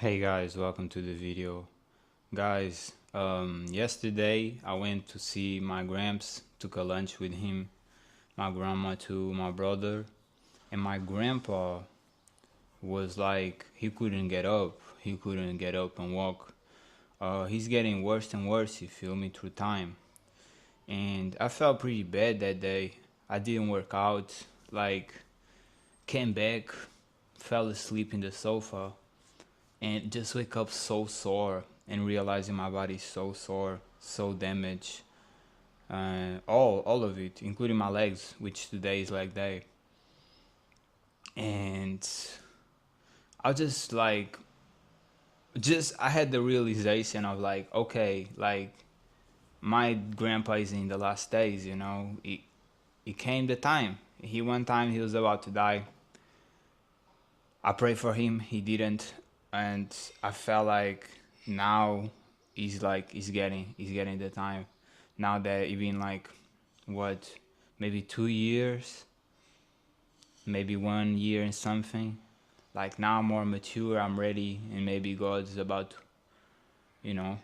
Hey guys, welcome to the video. Guys, yesterday I went to see my gramps, took a lunch with him, my grandma to my brother, and my grandpa was like, he couldn't get up. He couldn't get up and walk. He's getting worse and worse, you feel me, through time. And I felt pretty bad that day. I didn't work out, like, came back, fell asleep in the sofa, and just wake up so sore and realizing my body's so sore, so damaged. All of it, including my legs, which today is leg day. And I just like, just I had the realization of like, okay, like my grandpa is in the last days, you know. It came the time. One time he was about to die. I prayed for him. He didn't, and I felt like now he's getting the time. Now that it's been like what, maybe 2 years, maybe 1 year and something. Like now I'm more mature. I'm ready, and maybe God's about to, you know,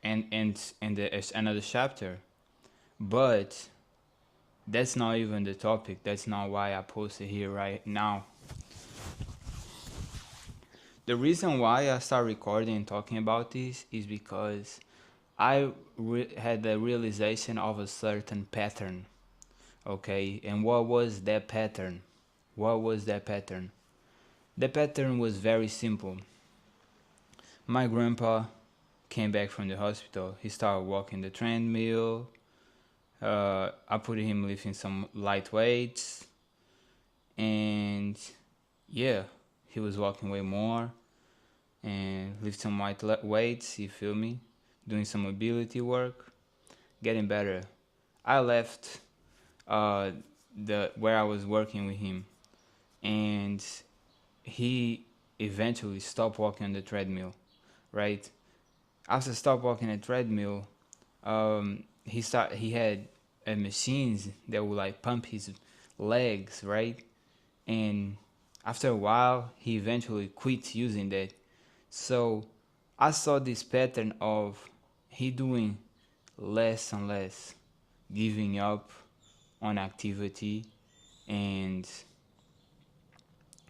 it's another chapter. But that's not even the topic. That's not why I posted here right now. The reason why I start recording and talking about this is because had the realization of a certain pattern. Okay, and what was that pattern? What was that pattern? The pattern was very simple. My grandpa came back from the hospital. He started walking the treadmill. I put him lifting some light weights, and yeah, he was walking way more and lift some weights, you feel me? Doing some mobility work, getting better. I left uh, the where I was working with him, and he eventually stopped walking on the treadmill, right? After stop walking the treadmill, he had machines that would like pump his legs, right? And after a while, he eventually quit using that. So I saw this pattern of he doing less and less, giving up on activity and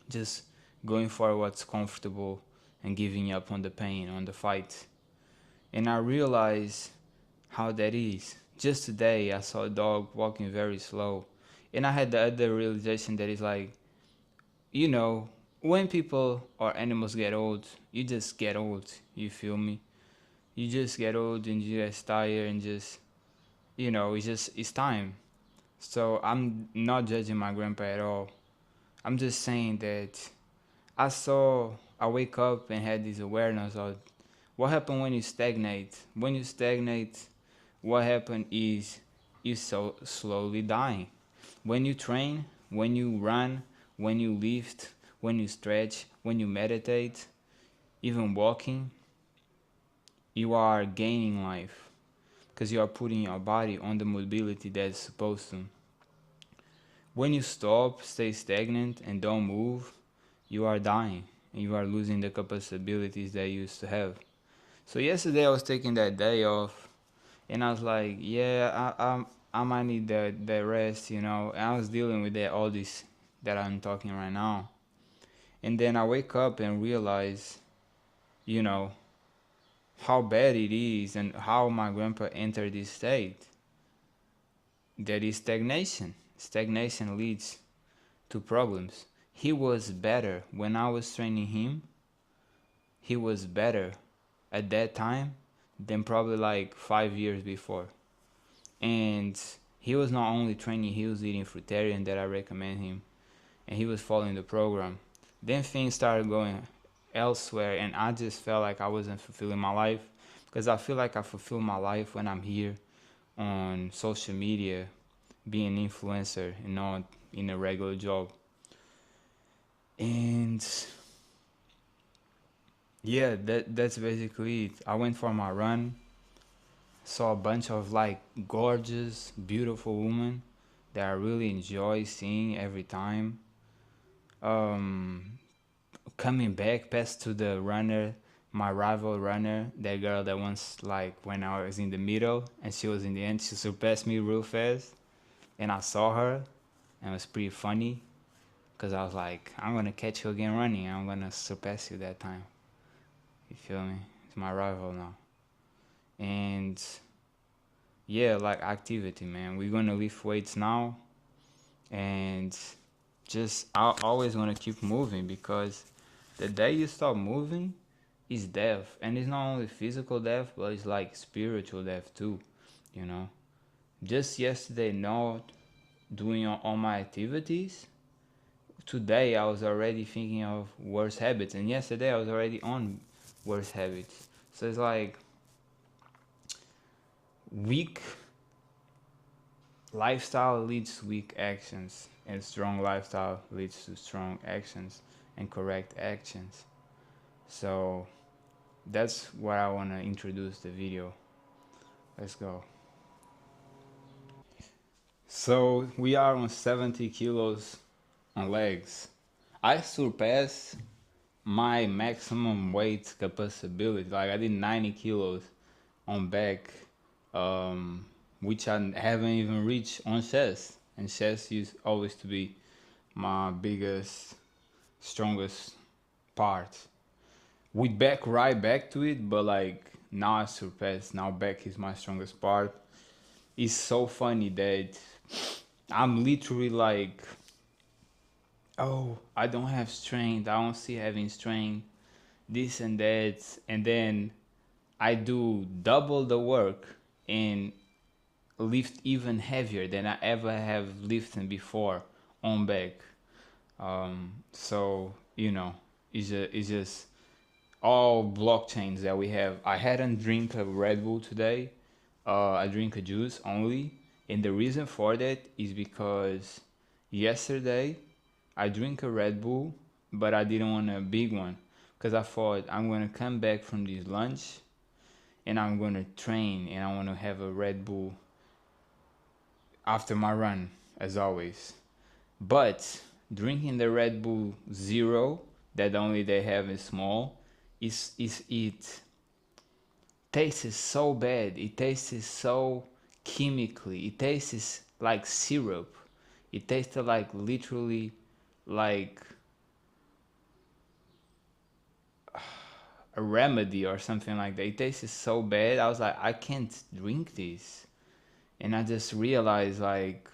just going for what's comfortable and giving up on the pain, on the fight. And I realized how that is. Just today, I saw a dog walking very slow, and I had the other realization that is like, you know, when people or animals get old, you just get old. You feel me? You just get old and you get tired and just, it's time. So I'm not judging my grandpa at all. I'm just saying that I wake up and had this awareness of what happened when you stagnate. When you stagnate, what happened is you so slowly dying. When you train, when you run, when you lift, when you stretch, when you meditate, even walking, you are gaining life because you are putting your body on the mobility that's supposed to. When you stop, stay stagnant, and don't move, you are dying and you are losing the capabilities that you used to have. So yesterday I was taking that day off, and I was like, yeah, I might need that rest, you know. And I was dealing with all this that I'm talking right now, and then I wake up and realize, you know, how bad it is and how my grandpa entered this state. That is stagnation. Stagnation leads to problems. He was better when I was training him. He was better at that time than probably like 5 years before. And he was not only training, he was eating fruitarian that I recommend him, and he was following the program. Then things started going elsewhere, and I just felt like I wasn't fulfilling my life, because I feel like I fulfill my life when I'm here on social media, being an influencer and not in a regular job. And yeah, that's basically it. I went for my run, saw a bunch of like gorgeous, beautiful women that I really enjoy seeing every time. Um, coming back past to the runner, my rival runner, that girl that once, like, when I was in the middle and she was in the end, she surpassed me real fast, and I saw her, and it was pretty funny because I was like, I'm gonna catch you again running, I'm gonna surpass you that time. You feel me? It's my rival now. And yeah, like activity, man. We're gonna lift weights now, and just I always want to keep moving, because the day you stop moving is death, and it's not only physical death, but it's like spiritual death too. You know, just yesterday, not doing all my activities. Today, I was already thinking of worse habits, and yesterday I was already on worse habits. So it's like weak lifestyle leads to weak actions, and strong lifestyle leads to strong actions and correct actions. So that's what I want to introduce the video. Let's go. So we are on 70 kilos on legs. I surpassed my maximum weight capability. Like I did 90 kilos on back, which I haven't even reached on chest. And chest used always to be my biggest, strongest part. We back right back to it, but like now I surpassed. Now back is my strongest part. It's so funny that I'm literally like, oh, I don't have strength. I don't see having strength, this and that. And then I do double the work and lift even heavier than I ever have lifted before on back. So, it's just all blockchains that we have. I hadn't drink a Red Bull today. I drink a juice only. And the reason for that is because yesterday I drink a Red Bull, but I didn't want a big one, because I thought I'm gonna come back from this lunch and I'm gonna train and I wanna have a Red Bull after my run, as always. But drinking the Red Bull Zero, that only they have is small, it tastes so bad. It tastes so chemically. It tastes like syrup. It tasted like literally like a remedy or something like that. It tasted so bad. I was like, I can't drink this. And I just realized like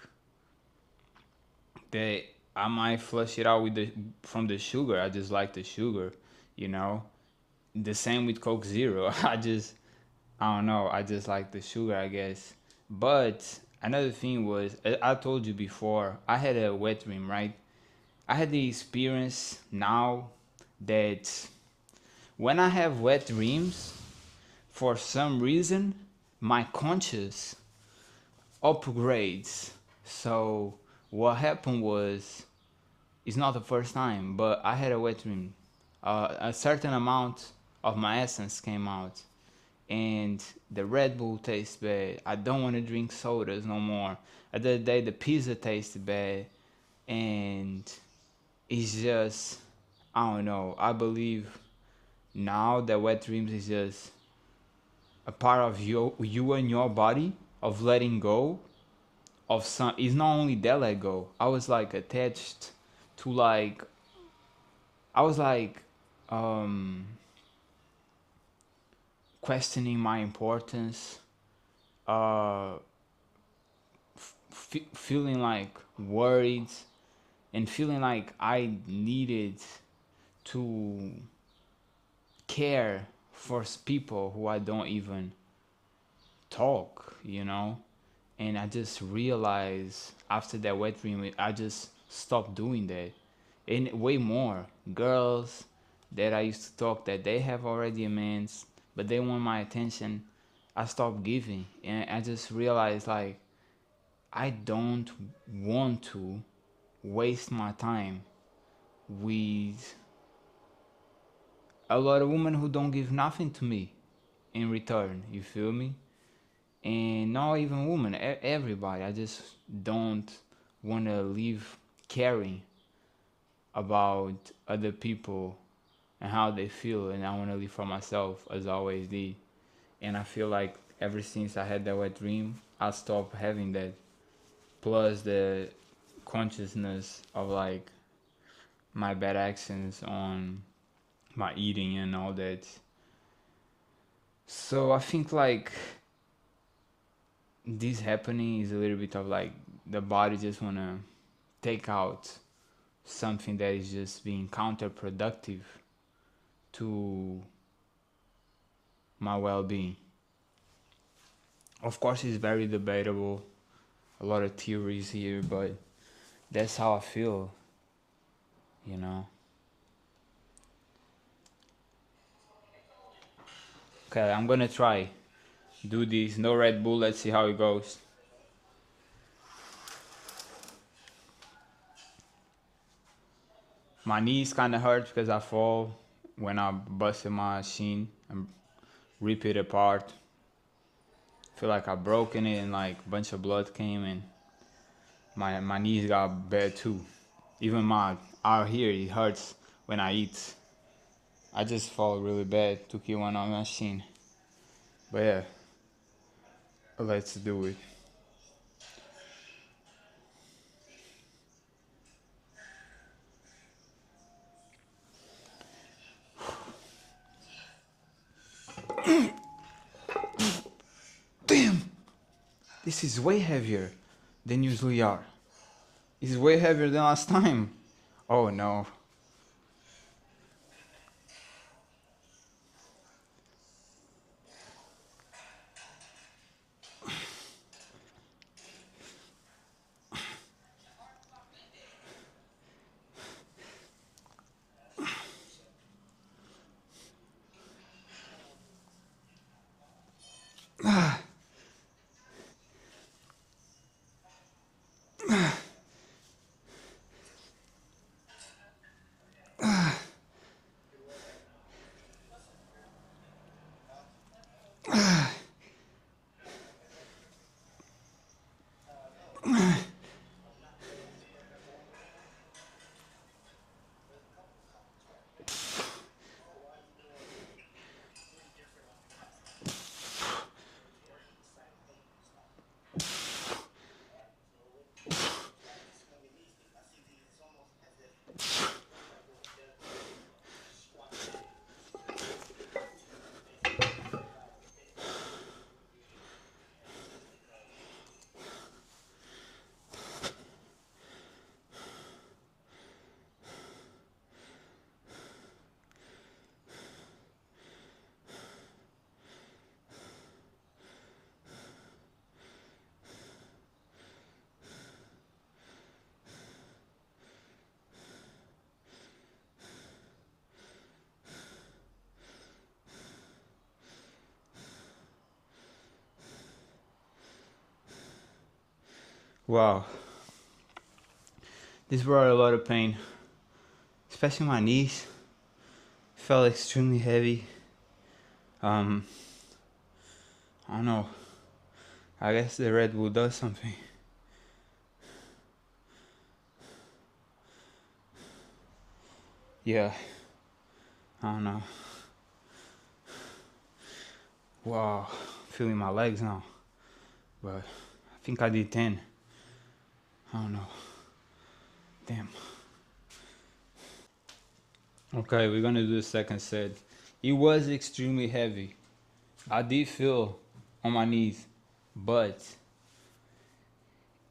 that I might flush it out with the from the sugar. I just like the sugar, you know. The same with Coke Zero. I don't know. I just like the sugar, I guess. But another thing was, I told you before, I had a wet dream, right? I had the experience now that when I have wet dreams, for some reason, my conscious upgrades. So what happened was, it's not the first time, but I had a wet dream. A certain amount of my essence came out, and the Red Bull tastes bad. I don't want to drink sodas no more. The other day, the pizza tasted bad, and it's just, I don't know. I believe now that wet dreams is just a part of you and your body, of letting go of some. It's not only that let go. I was like attached to like, I was like um questioning my importance, uh feeling like worried, and feeling like I needed to care for people who I don't even talk, And I just realized after that wet dream, I just stopped doing that. And way more girls that I used to talk that they have already a man, but they want my attention, I stopped giving. And I just realized like I don't want to waste my time with a lot of women who don't give nothing to me in return. You feel me? And not even women, everybody. I just don't want to live caring about other people and how they feel, and I want to live for myself as I always did. And I feel like ever since I had that wet dream, I stopped having that. Plus the consciousness of like my bad actions on my eating and all that. So I think like this happening is a little bit of like the body just wanna take out something that is just being counterproductive to my well-being. Of course, it's very debatable, a lot of theories here, but that's how I feel, you know. Okay, I'm gonna try do this. No Red Bull. Let's see how it goes. My knees kind of hurt because I fall when I busted my shin and rip it apart. Feel like I broken it and like a bunch of blood came and my knees got bad too. Even my out here it hurts when I eat. I just fall really bad. Took you one on my shin. But yeah, let's do it. Damn! This is way heavier than usually are. It's way heavier than last time. Oh no. Wow. This brought a lot of pain, especially my knees. Felt extremely heavy. Um, I don't know. I guess the Red Bull does something. Yeah. I don't know. Wow. Feeling my legs now. But I think I did 10. I don't know. Damn. Okay, we're gonna do the second set. It was extremely heavy. I did feel on my knees, but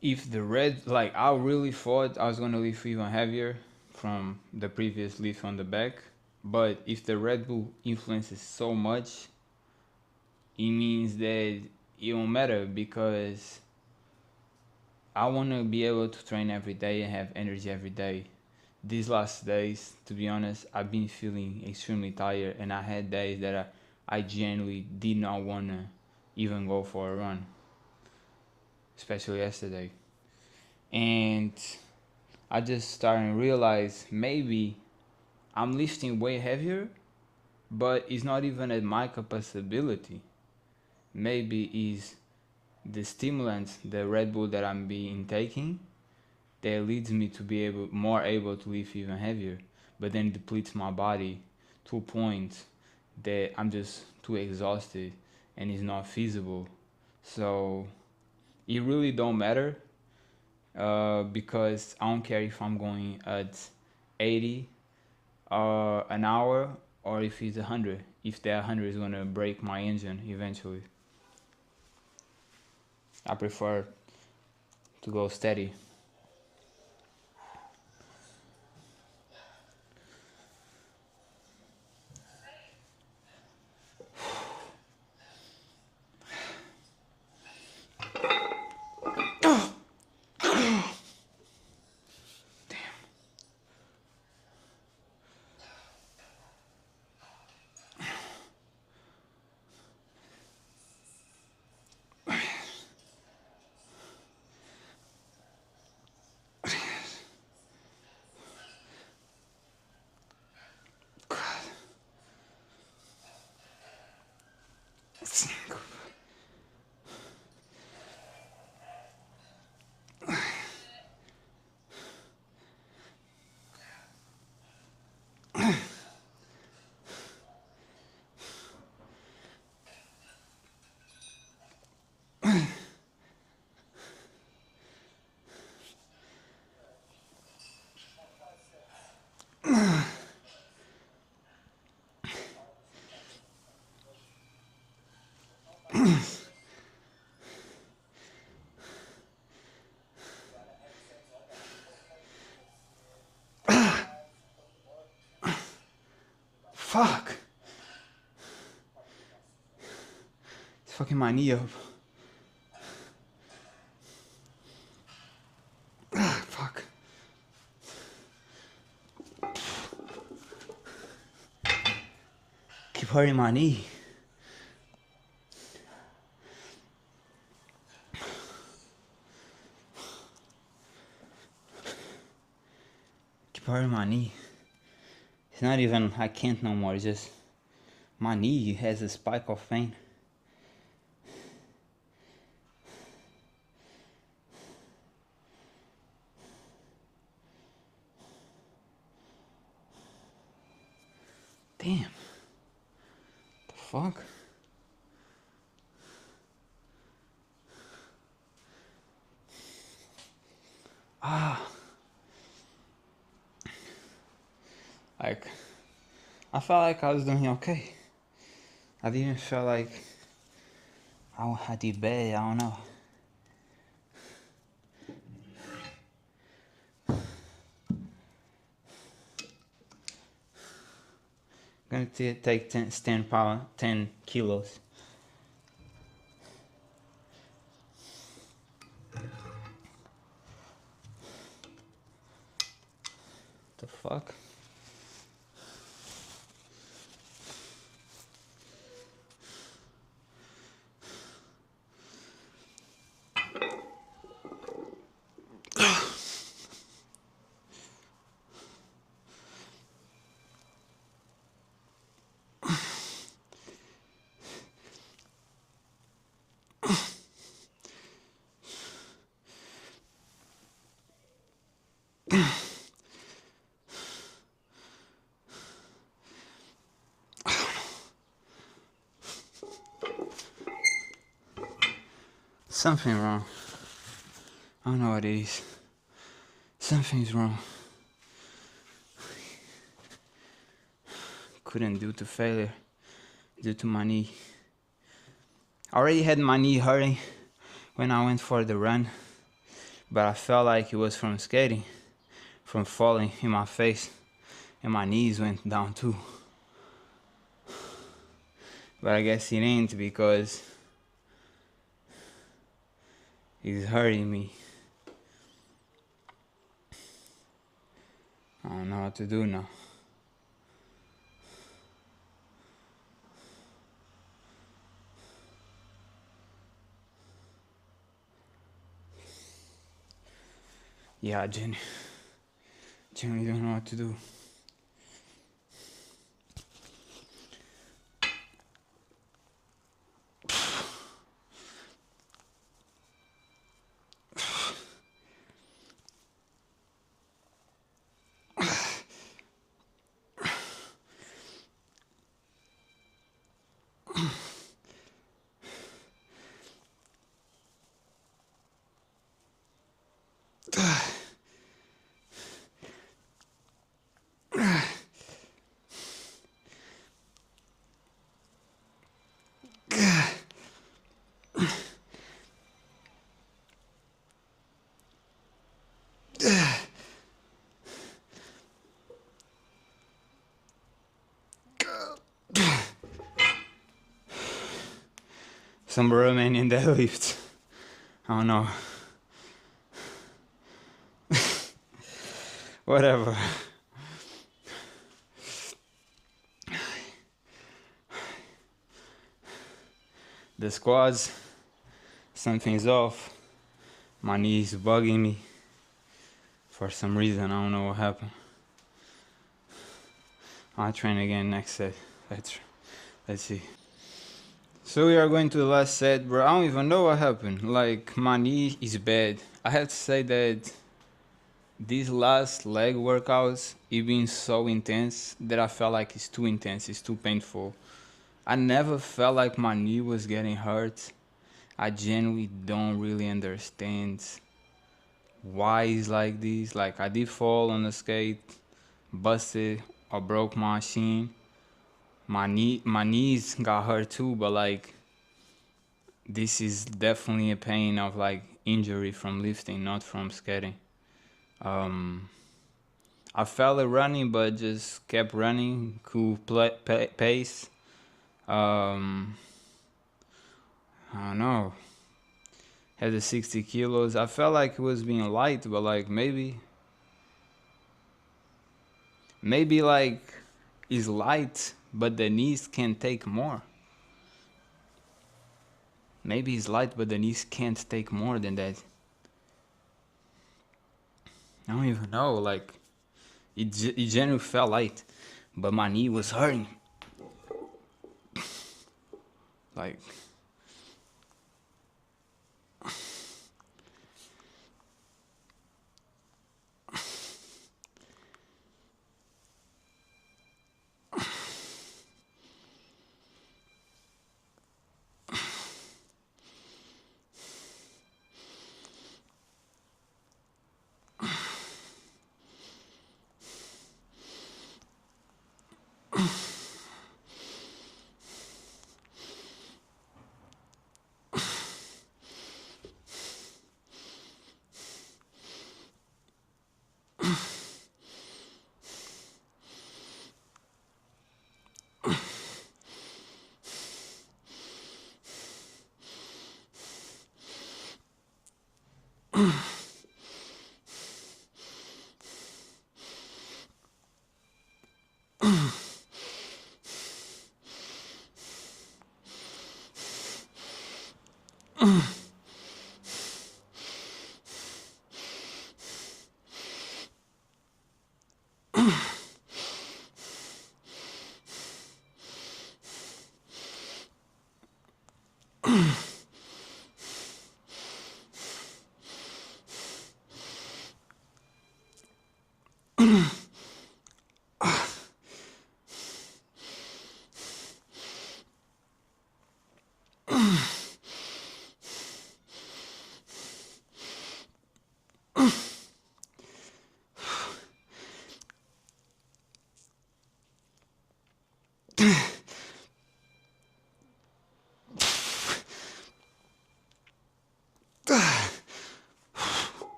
if the red, like I really thought I was gonna lift even heavier from the previous lift on the back, but if the Red Bull influences so much, it means that it won't matter because I want to be able to train every day and have energy every day. These last days, to be honest, I've been feeling extremely tired, and I had days that I genuinely did not want to even go for a run, especially yesterday. And I just started to realize maybe I'm lifting way heavier, but it's not even at my capacity. Maybe it's the stimulants, the Red Bull that I'm being taking, that leads me to be more able to lift even heavier, but then depletes my body to a point that I'm just too exhausted and it's not feasible. So it really don't matter, because I don't care if I'm going at 80 an hour or if it's 100. If that 100 is gonna break my engine eventually, I prefer to go steady. Fuck! It's fucking my knee up. Fuck. Keep hurting my knee. Keep hurting my knee. It's not even I can't no more, it's just my knee has a spike of pain. Damn. The fuck? Ah. Like, I felt like I was doing okay. I didn't feel like I did bad, I don't know. Gonna take 10 kilos. The fuck? Something wrong. I don't know what it is. Something's wrong. Couldn't due to failure, due to my knee. I already had my knee hurting when I went for the run, but I felt like it was from skating, from falling in my face, and my knees went down too. But I guess it ain't because it's hurting me. I don't know what to do now. Yeah, Jenny. Jenny don't know what to do. Some Romanian deadlift. I don't know. Whatever. The squats, something's off. My knee's bugging me for some reason. I don't know what happened. I'll train again next set. Let's see. So we are going to the last set, bro. I don't even know what happened. Like, my knee is bad. I have to say that these last leg workouts, it been so intense that I felt like it's too intense, it's too painful. I never felt like my knee was getting hurt. I genuinely don't really understand why it's like this. Like, I did fall on the skate, busted or broke my shin. My knees got hurt too, but like, this is definitely a pain of like injury from lifting, not from skating. I felt it running, but just kept running, cool pace. I don't know. Had the 60 kilos. I felt like it was being light, but like maybe like it's light, but the knees can take more. Maybe it's light, but the knees can't take more than that. I don't even know. Like, it genuinely felt light, but my knee was hurting. Like,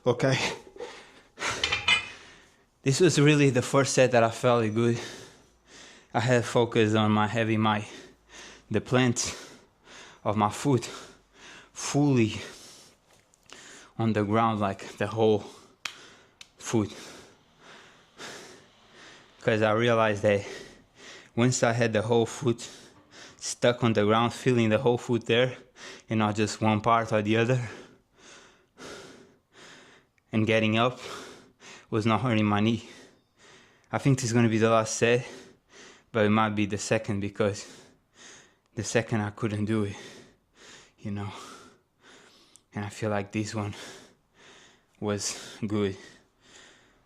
okay. This was really the first set that I felt good. I had focused on the plant of my foot fully on the ground, like the whole foot. Because I realized that once I had the whole foot stuck on the ground, feeling the whole foot there, and not just one part or the other, and getting up was not hurting my knee. I think this is going to be the last set, but it might be the second, because the second I couldn't do it, you know. And I feel like this one was good.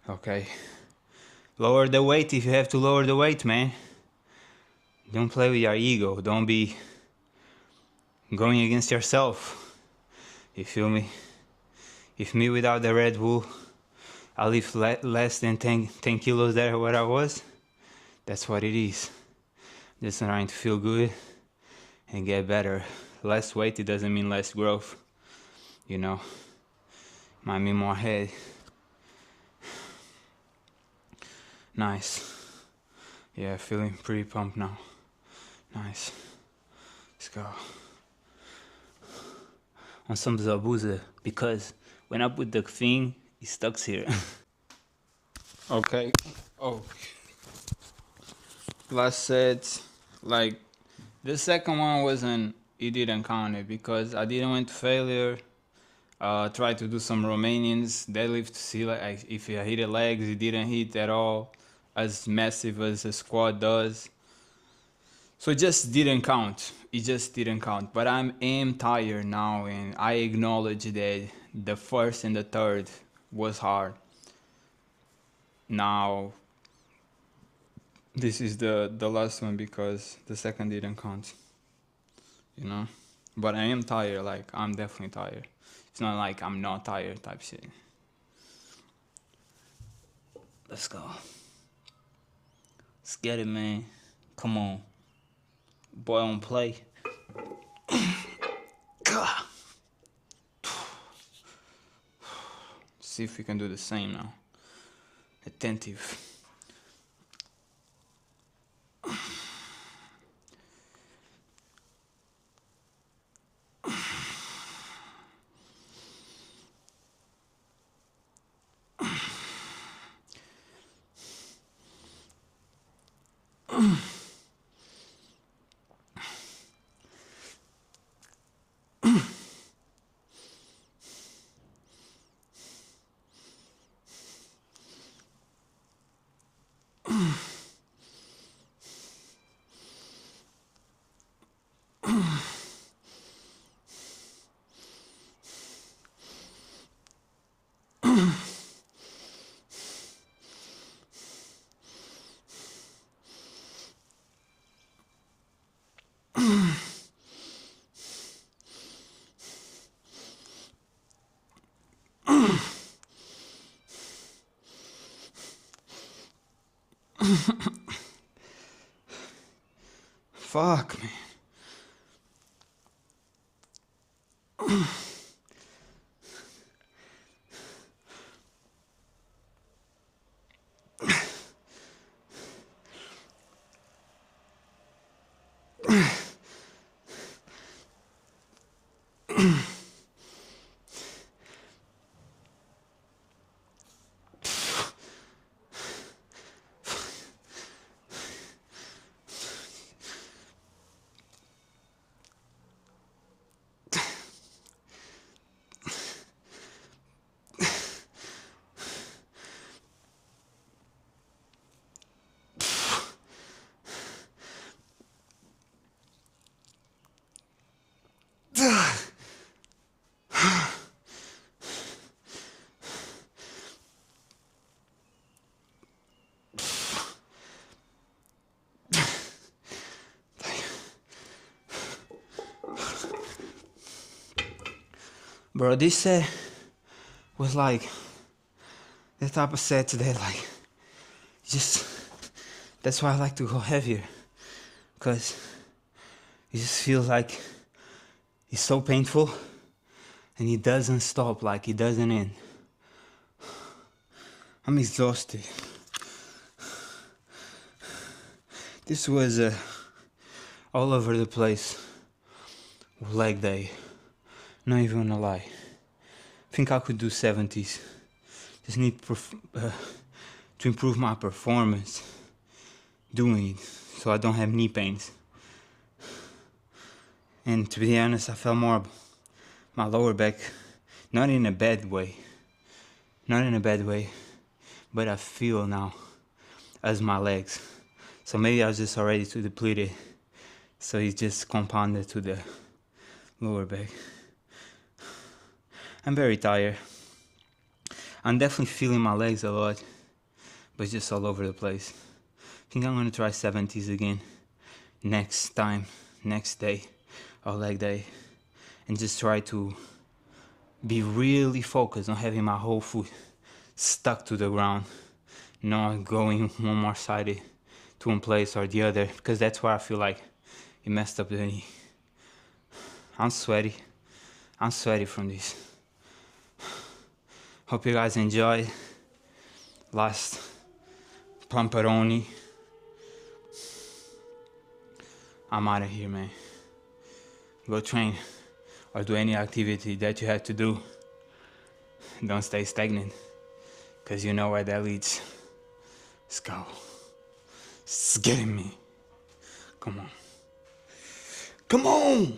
Okay. Lower the weight if you have to lower the weight, man. Don't play with your ego. Don't be going against yourself. You feel me? If me without the Red Bull, I lift less than 10 kilos there where I was, that's what it is. Just trying to feel good and get better. Less weight, it doesn't mean less growth, you know. Might mean more head. Nice. Yeah, feeling pretty pumped now. Nice. Let's go. On some Zabuza, because when I put the thing, it stuck here. Okay. Oh. Last set, like, the second one wasn't, it didn't count it because I didn't went to failure. Tried to do some Romanians deadlift to see like if I hit the legs, it didn't hit at all as massive as a squat does. So it just didn't count. It just didn't count. But I am tired now, and I acknowledge that the first and the third was hard. Now this is the last one because the second didn't count, you know. But I am tired. Like, I'm definitely tired. It's not like I'm not tired type shit. Let's go. Let's get it, man. Come on. Boy on play. See if we can do the same now. Attentive. Fuck, man. Bro, this set was like the type of set that like just, that's why I like to go heavier, because it just feels like it's so painful and it doesn't stop, like it doesn't end. I'm exhausted. This was all over the place leg day. Not even gonna lie. I think I could do 70s. Just need to improve my performance doing it so I don't have knee pains. And to be honest, I felt more my lower back, not in a bad way. Not in a bad way, but I feel now as my legs. So maybe I was just already too depleted. So it just compounded to the lower back. I'm very tired. I'm definitely feeling my legs a lot, but just all over the place. I think I'm gonna try 70s again next time, next day, or leg day, and just try to be really focused on having my whole foot stuck to the ground, not going one more side to one place or the other, because that's where I feel like it messed up the knee. I'm sweaty. I'm sweaty from this. Hope you guys enjoy. Last pamperoni. I'm out of here, man. Go train or do any activity that you have to do. Don't stay stagnant, because you know where that leads. Let's go. It's getting me. Come on. Come on!